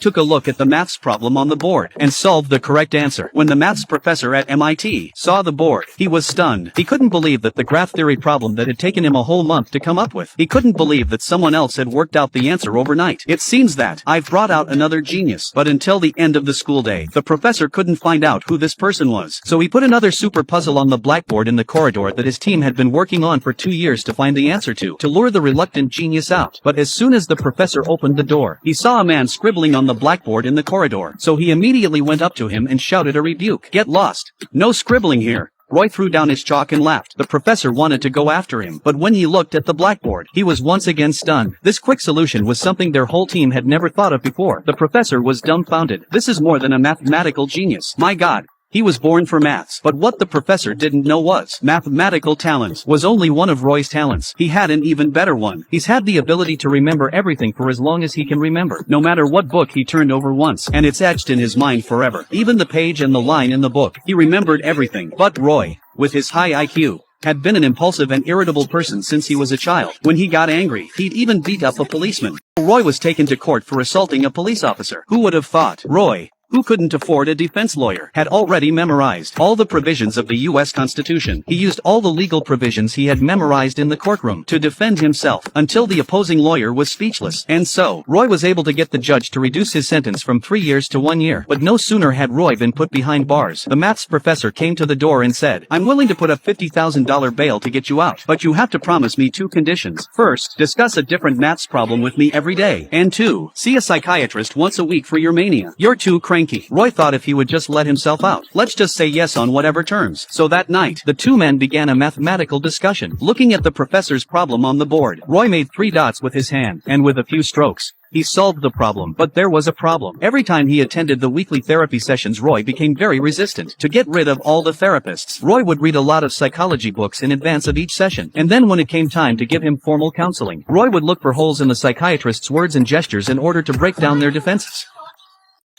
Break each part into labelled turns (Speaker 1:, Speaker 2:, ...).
Speaker 1: took a look at the maths problem on the board, and solved the correct answer. When the maths professor at MIT saw the board, he was stunned. He couldn't believe that the graph theory problem that had taken him a whole month to come up with. He couldn't believe that someone else had worked out the answer overnight. It seems that I've brought out another genius. But until the end of the school day, the professor couldn't find out who this person was. So he put another super puzzle on the blackboard in the corridor that his team had been working on for 2 years to find the answer to lure the reluctant genius out. But as soon as the professor opened the door, he saw a man scribbling on the blackboard in the corridor. So he immediately went up to him and shouted a rebuke. "Get lost. No scribbling here." Roy threw down his chalk and laughed. The professor wanted to go after him, but when he looked at the blackboard, he was once again stunned. This quick solution was something their whole team had never thought of before. The professor was dumbfounded. This is more than a mathematical genius. My God. He was born for maths, but what the professor didn't know was mathematical talents was only one of Roy's talents. He had an even better one. He's had the ability to remember everything for as long as he can remember, no matter what book he turned over once, and it's etched in his mind forever. Even the page and the line in the book, he remembered everything. But Roy, with his high IQ, had been an impulsive and irritable person since he was a child. When he got angry, he'd even beat up a policeman. Roy was taken to court for assaulting a police officer. Who would have thought? Roy, who couldn't afford a defense lawyer, had already memorized all the provisions of the U.S. Constitution. He used all the legal provisions he had memorized in the courtroom to defend himself, until the opposing lawyer was speechless. And so, Roy was able to get the judge to reduce his sentence from 3 years to 1 year. But no sooner had Roy been put behind bars, the maths professor came to the door and said, "I'm willing to put up $50,000 bail to get you out, but you have to promise me 2 conditions. First, discuss a different maths problem with me every day. And 2, see a psychiatrist once a week for your mania. You're too crazy." Roy thought if he would just let himself out, let's just say yes on whatever terms. So that night, the two men began a mathematical discussion. Looking at the professor's problem on the board, Roy made 3 dots with his hand, and with a few strokes, he solved the problem. But there was a problem. Every time he attended the weekly therapy sessions, Roy became very resistant. To get rid of all the therapists, Roy would read a lot of psychology books in advance of each session. And then when it came time to give him formal counseling, Roy would look for holes in the psychiatrist's words and gestures in order to break down their defenses.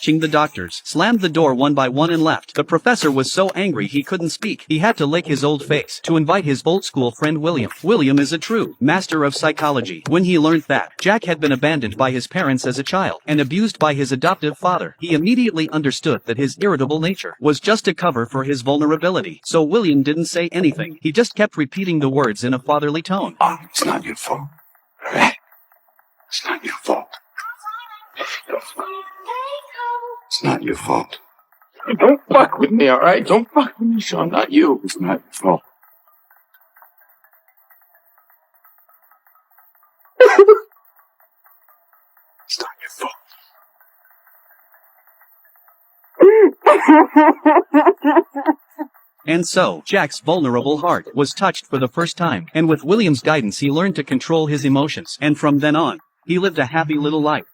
Speaker 1: The doctors slammed the door one by one and left. The professor was so angry he couldn't speak. He had to lick his old face to invite his old school friend William. William is a true master of psychology. When he learned that Jack had been abandoned by his parents as a child and abused by his adoptive father, he immediately understood that his irritable nature was just a cover for his vulnerability. So William didn't say anything. He just kept repeating the words in a fatherly tone.
Speaker 2: It's not your fault. It's not your fault. It's not your fault. Don't fuck with me, alright? Don't fuck with me, Sean. Not you. It's not your fault. It's not your fault.
Speaker 1: And so, Jack's vulnerable heart was touched for the first time, and with William's guidance he learned to control his emotions, and from then on, he lived a happy little life.